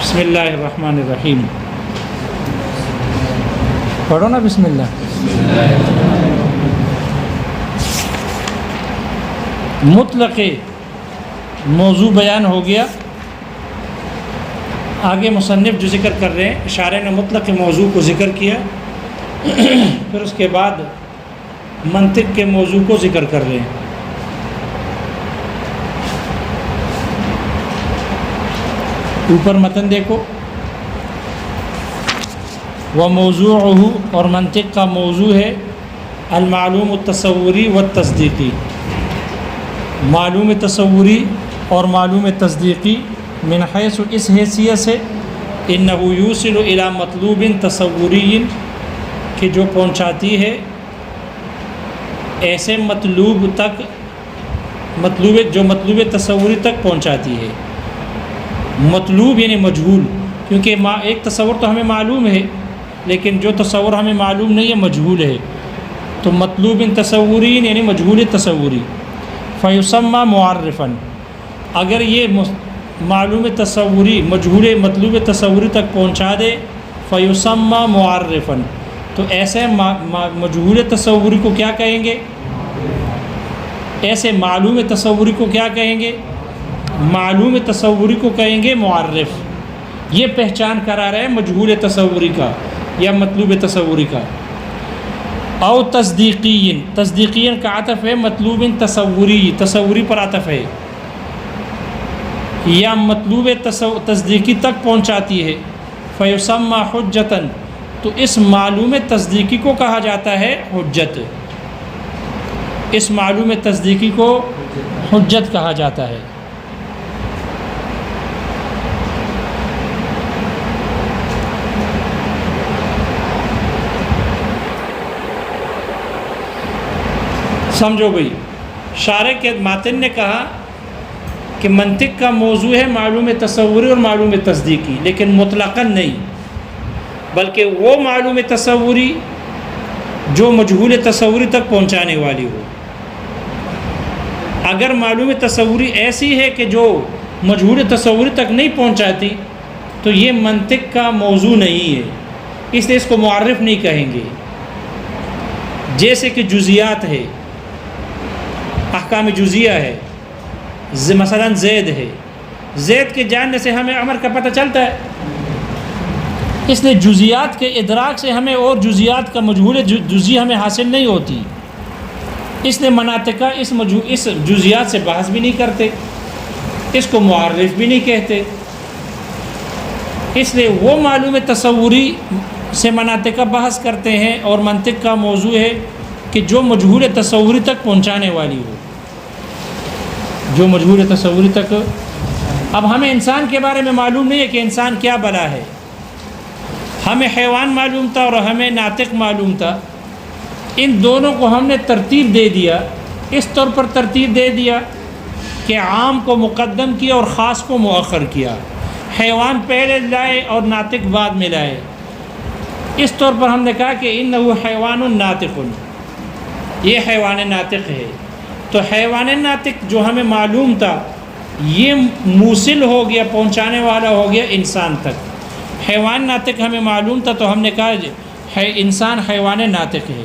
بسم اللہ الرحمن الرحیم. پڑھو نا بسم اللہ. مطلق موضوع بیان ہو گیا. آگے مصنف جو ذکر کر رہے ہیں، اشارے نے مطلق موضوع کو ذکر کیا، پھر اس کے بعد منطق کے موضوع کو ذکر کر رہے ہیں. اوپر متن دیکھو. وموضوعہ، اور منطق کا موضوع ہے المعلوم التصوری والتصدیقی، معلوم تصوری اور معلوم تصدیقی. من حیث، اس حیثیت سے، انہ یوصل الی مطلوب تصوری، کہ جو پہنچاتی ہے ایسے مطلوب تک، جو مطلوب تصوری تک پہنچاتی ہے. مطلوب یعنی مجہول، کیونکہ ایک تصور تو ہمیں معلوم ہے، لیکن جو تصور ہمیں معلوم نہیں ہے مجہول ہے. تو مطلوب تصوری یعنی مجہول تصوری. فیسمى معرفا، اگر یہ معلوم تصوری مجہول مطلوب تصوری تک پہنچا دے، فیسمى معرفا، تو ایسے مجہول تصوری کو کیا کہیں گے؟ ایسے معلوم تصوری کو کیا کہیں گے؟ معلوم تصوری کو کہیں گے معرف. یہ پہچان کرا رہا ہے مجہول تصوری کا یا مطلوب تصوری کا. او تصدیقین، تصدیقین کا عطف ہے مطلوب تصوری، تصوری پر عطف ہے، یا مطلوب تصدیقی تک پہنچاتی ہے. فیسمى حجتاً، تو اس معلوم تصدیقی کو کہا جاتا ہے حجت. اس معلوم تصدیقی کو حجت کہا جاتا ہے. سمجھو بھائی، شارح کے ماتن نے کہا کہ منطق کا موضوع ہے معلوم تصوری اور معلوم تصدیقی، لیکن مطلقاً نہیں، بلکہ وہ معلوم تصوری جو مجہول تصوری تک پہنچانے والی ہو. اگر معلوم تصوری ایسی ہے کہ جو مجہول تصوری تک نہیں پہنچاتی، تو یہ منطق کا موضوع نہیں ہے، اس لیے اس کو معرف نہیں کہیں گے. جیسے کہ جزیات ہے، احکام جزیہ ہے، مثلا زید ہے، زید کے جاننے سے ہمیں امر کا پتہ چلتا ہے، اس لیے جزیات کے ادراک سے ہمیں اور جزیات کا مجہول جزی ہمیں حاصل نہیں ہوتی. اس لیے مناطقہ اس جزیات سے بحث بھی نہیں کرتے، اس کو معرف بھی نہیں کہتے. اس لیے وہ معلوم تصوری سے مناطقہ بحث کرتے ہیں، اور منطق کا موضوع ہے کہ جو مجہول تصوری تک پہنچانے والی ہو، جو مجہول تصوری تک. اب ہمیں انسان کے بارے میں معلوم نہیں ہے کہ انسان کیا بلا ہے. ہمیں حیوان معلوم تھا اور ہمیں ناطق معلوم تھا. ان دونوں کو ہم نے ترتیب دے دیا، اس طور پر ترتیب دے دیا کہ عام کو مقدم کیا اور خاص کو مؤخر کیا. حیوان پہلے لائے اور ناطق بعد میں لائے. اس طور پر ہم نے کہا کہ انہ حیوان ناطق، یہ حیوان ناطق ہے. تو حیوان ناطق جو ہمیں معلوم تھا، یہ موصل ہو گیا، پہنچانے والا ہو گیا انسان تک. حیوان ناطق ہمیں معلوم تھا تو ہم نے کہا ہے انسان حیوان ناطق ہے.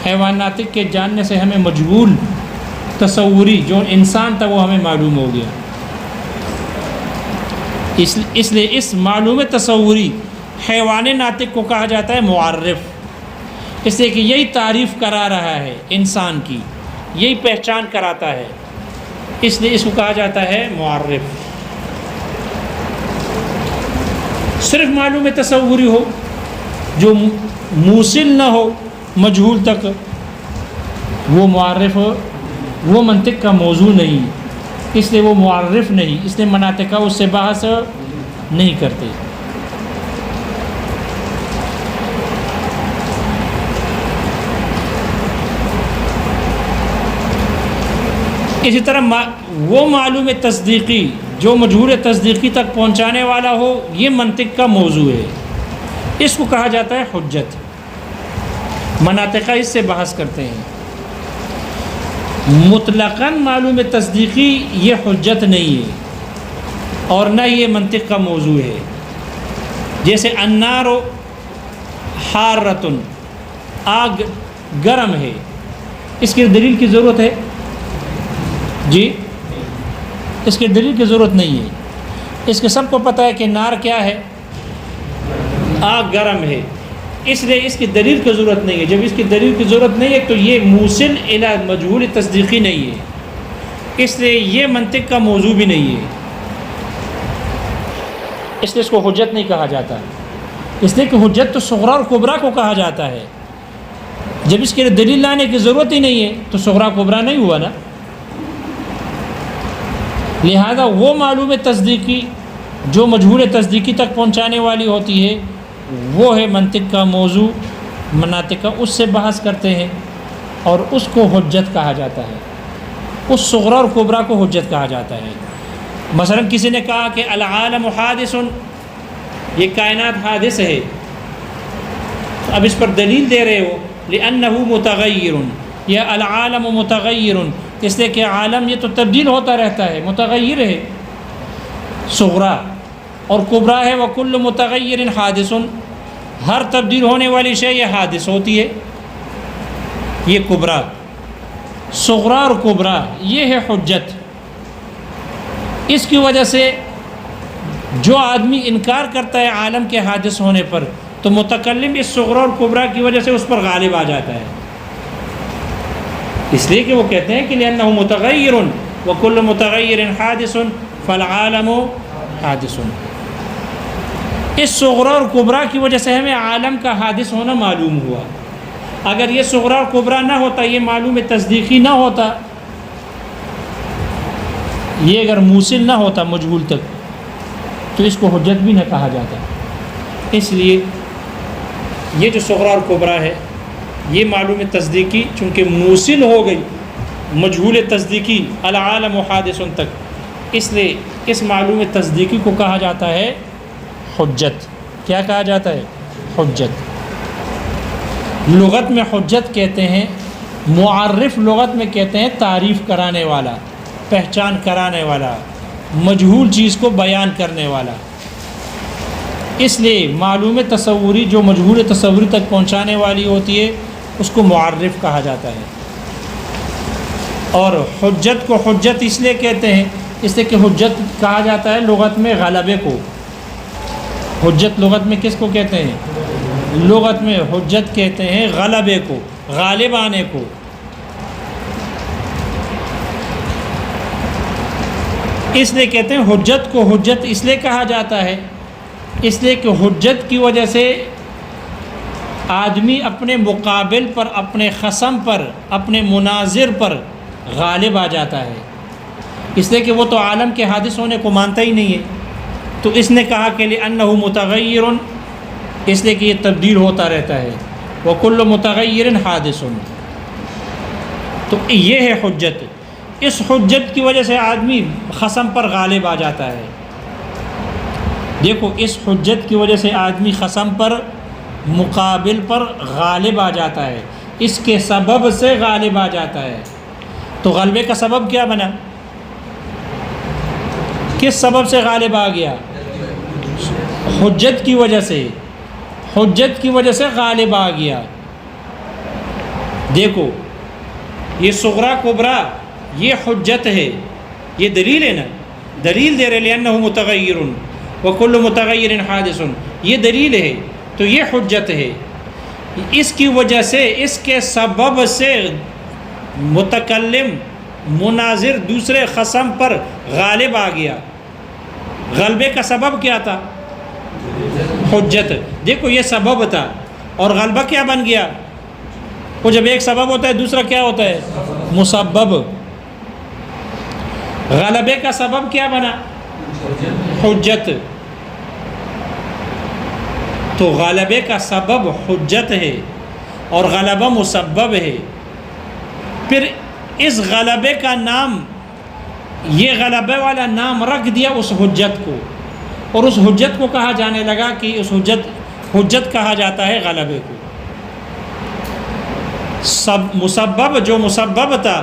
حیوان ناطق کے جاننے سے ہمیں مجہول تصوری جو انسان تھا وہ ہمیں معلوم ہو گیا. اس لیے اس معلوم تصوری حیوان ناطق کو کہا جاتا ہے معرف، اس لیے کہ یہی تعریف کرا رہا ہے انسان کی، یہی پہچان کراتا ہے، اس لیے اس کو کہا جاتا ہے معرف. صرف معلوم تصوری ہو جو موصل نہ ہو مجہول تک، وہ معرف، وہ منطق کا موضوع نہیں، اس لیے وہ معرف نہیں. اس لیے مناطقہ اس سے بحث نہیں کرتے. اسی طرح وہ معلوم تصدیقی جو مجہول تصدیقی تک پہنچانے والا ہو، یہ منطق کا موضوع ہے، اس کو کہا جاتا ہے حجت. مناطقہ اس سے بحث کرتے ہیں. مطلقاً معلوم تصدیقی یہ حجت نہیں ہے. اور نہ یہ منطق کا موضوع ہے. جیسے النار حارۃ، آگ گرم ہے، اس کی دلیل کی ضرورت ہے؟ جی اس کی دلیل کی ضرورت نہیں ہے. اس کے سب کو پتہ ہے کہ نار کیا ہے؟ آگ گرم ہے، اس لیے اس کی دلیل کی ضرورت نہیں ہے. جب اس کی دلیل کی ضرورت نہیں ہے تو یہ موصل الی مجہول تصدیقی نہیں ہے، اس لیے یہ منطق کا موضوع بھی نہیں ہے. اس لیے اس کو حجت نہیں کہا جاتا، اس لیے کہ حجت تو صغریٰ اور کبریٰ کو کہا جاتا ہے. جب اس کے لیے دلیل لانے کی ضرورت ہی نہیں ہے تو صغریٰ کبریٰ نہیں ہوا نا. لہذا وہ معلوم تصدیقی جو مجہول تصدیقی تک پہنچانے والی ہوتی ہے وہ ہے منطق کا موضوع. مناطق کا اس سے بحث کرتے ہیں اور اس کو حجت کہا جاتا ہے. اس صغریٰ اور کبریٰ کو حجت کہا جاتا ہے. مثلا کسی نے کہا کہ العالم حادث، یہ کائنات حادث ہے، اب اس پر دلیل دے رہے ہو لأنہ متغیر، یہ العالم متغیر، اس لیے کہ عالم یہ تو تبدیل ہوتا رہتا ہے، متغیر ہے. صغریٰ اور کبریٰ ہے وکل متغیر حادث، ہر تبدیل ہونے والی شے یہ حادث ہوتی ہے، یہ کبریٰ. صغریٰ اور کبریٰ یہ ہے حجت. اس کی وجہ سے جو آدمی انکار کرتا ہے عالم کے حادث ہونے پر تو متکلم اس صغریٰ اور کبریٰ کی وجہ سے اس پر غالب آ جاتا ہے، اس لیے کہ وہ کہتے ہیں کہ لأنہ متغیر وکل متغیر حادث فالعالم حادث. اس صغریٰ اور کبریٰ کی وجہ سے ہمیں عالم کا حادث ہونا معلوم ہوا. اگر یہ صغریٰ اور کبریٰ نہ ہوتا، یہ معلوم تصدیقی نہ ہوتا، یہ اگر موصل نہ ہوتا مجہول تک تو اس کو حجت بھی نہ کہا جاتا. اس لیے یہ جو صغریٰ اور کبریٰ ہے یہ معلوم تصدیقی چونکہ موصل ہو گئی مجہول تصدیقی العالم حادث تک، اس لیے اس معلوم تصدیقی کو کہا جاتا ہے حجت. کیا کہا جاتا ہے؟ حجت. لغت میں حجت کہتے ہیں، معرف لغت میں کہتے ہیں تعریف کرانے والا، پہچان کرانے والا، مجہول چیز کو بیان کرنے والا. اس لیے معلوم تصوری جو مجہول تصوری تک پہنچانے والی ہوتی ہے اس کو معرف کہا جاتا ہے. اور حجت کو حجت اس لیے کہتے ہیں اس لیے کہ حجت کہا جاتا ہے لغت میں غلبے کو. حجت لغت میں کس کو کہتے ہیں؟ لغت میں حجت کہتے ہیں غلبے کو، غالب آنے کو. اس لیے کہتے ہیں حجت کو حجت اس لیے کہا جاتا ہے اس لیے کہ حجت کی وجہ سے آدمی اپنے مقابل پر، اپنے خصم پر، اپنے مناظر پر غالب آ جاتا ہے. اس لیے کہ وہ تو عالم کے حادث ہونے کو مانتا ہی نہیں ہے، تو اس نے کہا کہ لأنہ متغیر، اس لیے کہ یہ تبدیل ہوتا رہتا ہے، وکل متغیر حادث. تو یہ ہے حجت. اس حجت کی وجہ سے آدمی خصم پر غالب آ جاتا ہے. دیکھو اس حجت کی وجہ سے آدمی خصم پر، مقابل پر غالب آ جاتا ہے، اس کے سبب سے غالب آ جاتا ہے. تو غلبے کا سبب کیا بنا؟ کس سبب سے غالب آ گیا؟ حجت کی وجہ سے. حجت کی وجہ سے غالب آ گیا. دیکھو یہ صغریٰ کبریٰ یہ حجت ہے، یہ دلیل ہے نا، دلیل دے رہے لأنہ متغیر وکل متغیر حادث، یہ دلیل ہے تو یہ حجت ہے. اس کی وجہ سے، اس کے سبب سے متکلم، مناظر دوسرے خصم پر غالب آ گیا. غلبے کا سبب کیا تھا؟ حجت. دیکھو یہ سبب تھا اور غلبہ کیا بن گیا؟ وہ جب ایک سبب ہوتا ہے دوسرا کیا ہوتا ہے؟ مسبب. غلبے کا سبب کیا بنا؟ حجت. تو غلبے کا سبب حجت ہے اور غلبہ مسبب ہے. پھر اس غلبے کا نام، یہ غلبے والا نام رکھ دیا اس حجت کو، اور اس حجت کو کہا جانے لگا کہ اس حجت کہا جاتا ہے غلبے کو. مسبب جو مسبب تھا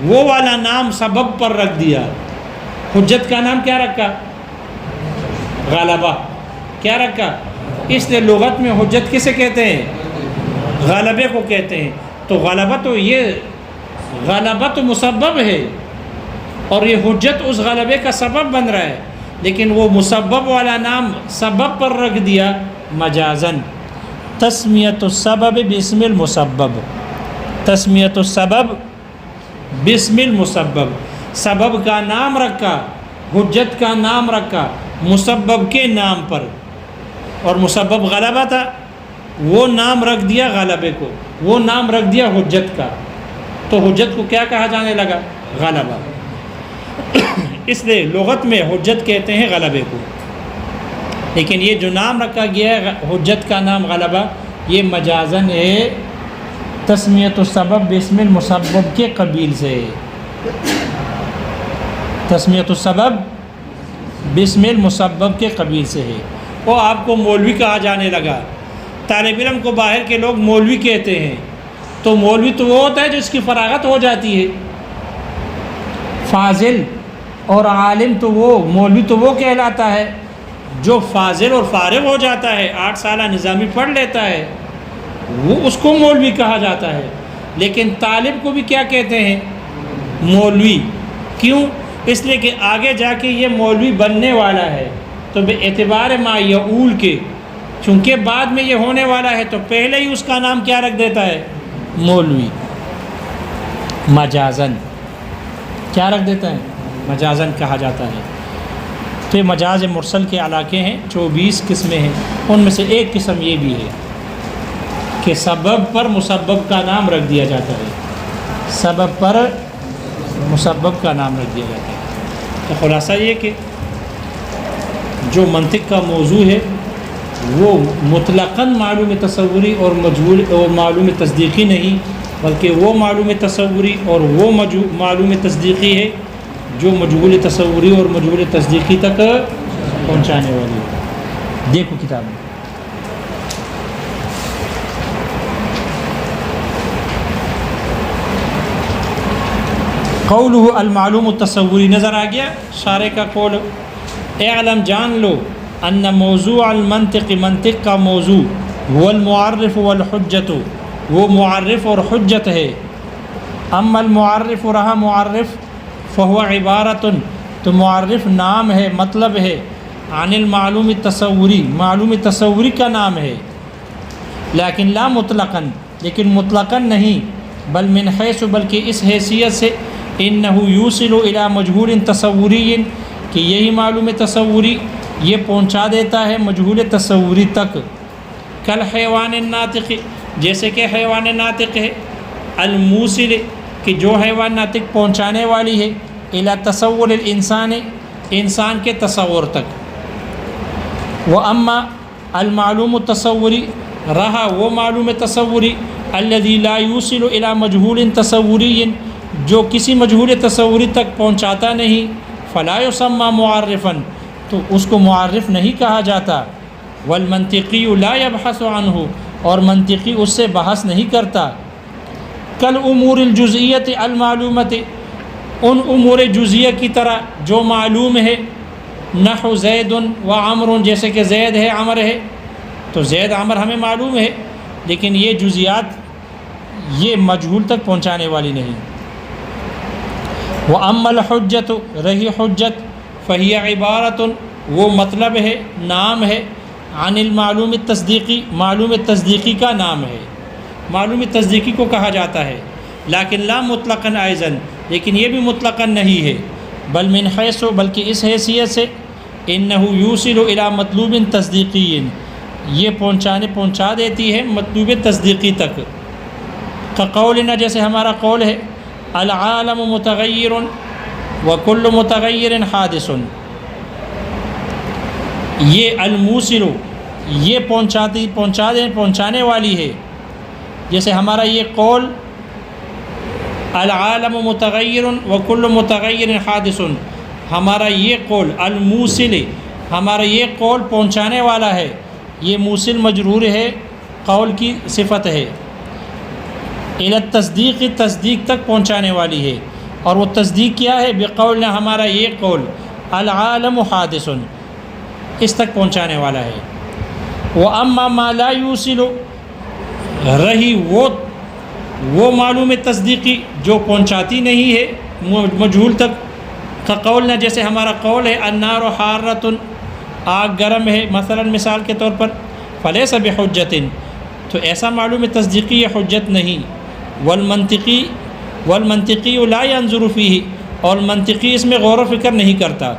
وہ والا نام سبب پر رکھ دیا. حجت کا نام کیا رکھا؟ غلبہ کیا رکھا. اس لیے لغت میں حجت کسے کہتے ہیں؟ غلبے کو کہتے ہیں. تو غلبہ تو مسبب ہے اور یہ حجت اس غلبے کا سبب بن رہا ہے، لیکن وہ مسبب والا نام سبب پر رکھ دیا مجازن. تسمیت السبب باسم المسبب، تسمیت السبب باسم المسبب، سبب کا نام رکھا، حجت کا نام رکھا مسبب کے نام پر، اور مسبب غلبہ تھا، وہ نام رکھ دیا غلبے کو، وہ نام رکھ دیا حجت کا، تو حجت کو کیا کہا جانے لگا؟ غلبہ. اس لیے لغت میں حجت کہتے ہیں غلبے کو، لیکن یہ جو نام رکھا گیا ہے حجت کا نام غلبہ، یہ مجازن ہے تسمیت السبب باسم المسبب کے قبیل سے. تسمیت السبب باسم المسبب کے قبیل سے ہے. وہ آپ کو مولوی کہا جانے لگا. طالب علم کو باہر کے لوگ مولوی کہتے ہیں، تو مولوی تو وہ ہوتا ہے جو اس کی فراغت ہو جاتی ہے. فاضل اور عالم تو وہ مولوی تو وہ کہلاتا ہے جو فاضل اور فارغ ہو جاتا ہے، 8 سالہ نظامی پڑھ لیتا ہے، وہ اس کو مولوی کہا جاتا ہے. لیکن طالب کو بھی کیا کہتے ہیں؟ مولوی. کیوں؟ اس لیے کہ آگے جا کے یہ مولوی بننے والا ہے، تو بے اعتبار ما یعول کے، چونکہ بعد میں یہ ہونے والا ہے تو پہلے ہی اس کا نام کیا رکھ دیتا ہے؟ مولوی. مجازن کیا رکھ دیتا ہے؟ مجازن کہا جاتا ہے. تو یہ مجاز مرسل کے علاقے ہیں، 24 قسمیں ہیں. ان میں سے ایک قسم یہ بھی ہے کہ سبب پر مسبب کا نام رکھ دیا جاتا ہے، سبب پر مسبب کا نام رکھ دیا جاتا ہے. تو خلاصہ یہ کہ جو منطق کا موضوع ہے وہ مطلقاً معلوم تصوری اور مجہول اور معلوم تصدیقی نہیں، بلکہ وہ معلوم تصوری اور وہ معلوم تصدیقی ہے جو مجہول تصوری اور مجہول تصدیقی تک پہنچانے والی ہے. دیکھو کتاب میں قولہ المعلوم التصوری نظر آ گیا شارح کا قول. اعلم جان لو ان موضوع المنطق، منطق کا موضوع هو المعرف والحجت، وہ معرف اور حجت ہے. اما المعرف رہا معرف فهو عبارت، تو معرف نام ہے، مطلب ہے، عن المعلوم التصوری، معلوم تصوری کا نام ہے. لیکن لا مطلقاً، لیکن مطلقاً نہیں، بل من حیث، بلکہ اس حیثیت سے، انہ یوصل الی مجہول تصوری، کہ یہی معلوم تصوری یہ پہنچا دیتا ہے مجہول تصوری تک. کل حیوان الناطق، جیسے کہ حیوان ناطق ہے، الموصل، کہ جو حیوان ناطق پہنچانے والی ہے، الی تصور الانسان، انسان کے تصور تک. واما المعلوم التصوری، رہا وہ معلوم تصوری، الذی لا یوصل الی مجہول تصوری، جو کسی مجہول تصوری تک پہنچاتا نہیں، فلا یسمى معرفا، تو اس کو معرف نہیں کہا جاتا. والمنطقی لا یبحث عنہ، اور منطقی اس سے بحث نہیں کرتا. کل امور الجزئیت المعلومت، ان امور جزئیہ کی طرح جو معلوم ہے. نحو زید و عمر، جیسے کہ زید ہے عمر ہے، تو زید عمر ہمیں معلوم ہے، لیکن یہ جزئیات یہ مجہول تک پہنچانے والی نہیں. وَأَمَّا الْحُجَّةُ، رہی حجت، فَهِيَ عِبَارَةٌ، وہ مطلب ہے، نام ہے، عن المعلوم التصدیقی، معلوم تصدیقی کا نام ہے، معلوم تصدیقی کو کہا جاتا ہے. لیکن لا مطلقاً ایضاً، لیکن یہ بھی مطلقاً نہیں ہے، بل من حیث، بلکہ اس حیثیت سے، انہ یوصل الی مطلوب تصدیقی، یہ پہنچا دیتی ہے مطلوب تصدیقی تک. کقولنا، جیسے ہمارا قول ہے، العالم متغیر وکل متغیر حادث. یہ الموصل، یہ پہنچانے والی ہے. جیسے ہمارا یہ قول العالم متغیر وکل متغیر حادث، ہمارا یہ قول الموصل، ہمارا یہ قول پہنچانے والا ہے. یہ موصل مجرور ہے، قول کی صفت ہے. الی التصدیق، تصدیق تک پہنچانے والی ہے. اور وہ تصدیق کیا ہے؟ بقولنا، ہمارا یہ قول العالم حادث، اس تک پہنچانے والا ہے۔ وَأَمَّا مَا لَا يُوصِلُ، رہی وہ معلوم تصدیقی جو پہنچاتی نہیں ہے مجہول تک، کا قول، جیسے ہمارا قول ہے النار حارۃ، آگ گرم ہے، مثلا مثال کے طور پر، فلیس بحجۃ، تو ایسا معلوم تصدیقی یہ حجت نہیں۔ والمنطقی لا ينظر فیہ، اور منطقی اس میں غور و فکر نہیں کرتا،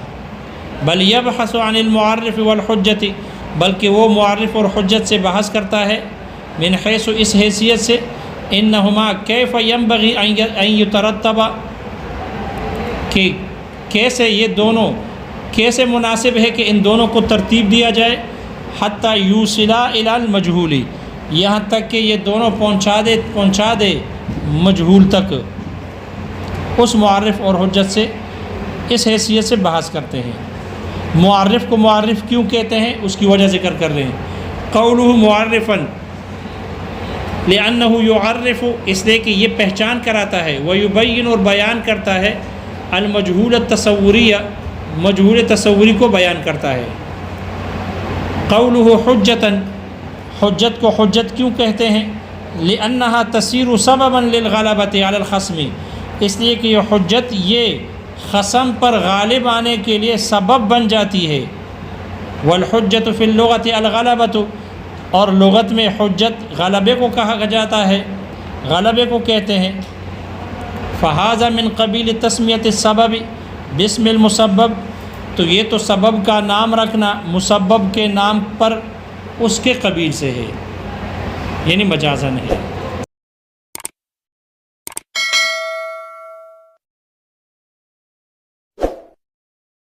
بل یبحث عن المعرف والحجت، بلکہ وہ معرف اور حجت سے بحث کرتا ہے، من حیث، اس حیثیت سے، انہما کیف ینبغی ان یترتبا، کہ کیسے یہ دونوں، کیسے مناسب ہے کہ ان دونوں کو ترتیب دیا جائے، حتی یوصلا الی المجہول، یہاں تک کہ یہ دونوں پہنچا دے مجہول تک۔ اس معرف اور حجت سے اس حیثیت سے بحث کرتے ہیں۔ معرف کو معرف کیوں کہتے ہیں اس کی وجہ ذکر کر رہے ہیں۔ قولہ معرفا لأنہ یعرف، اس لیے کہ یہ پہچان کراتا ہے، ویبین، اور بیان کرتا ہے، المجہول التصوریہ، مجہول تصوری کو بیان کرتا ہے۔ قولہ حجتا، حجت کو حجت کیوں کہتے ہیں؟ لأنہا تصیر سببا للغلبۃ علی الخصم، اس لیے کہ یہ حجت یہ خصم پر غالب آنے کے لیے سبب بن جاتی ہے۔ والحجت فی اللغۃ الغلبۃ، اور لغت میں حجت غلبے کو کہا جاتا ہے، غلبے کو کہتے ہیں۔ فہذا من قبیل تسمیۃ السبب باسم المسبب، تو یہ تو سبب کا نام رکھنا مسبب کے نام پر اس کے قبیل سے ہے، یعنی مجازن ہے۔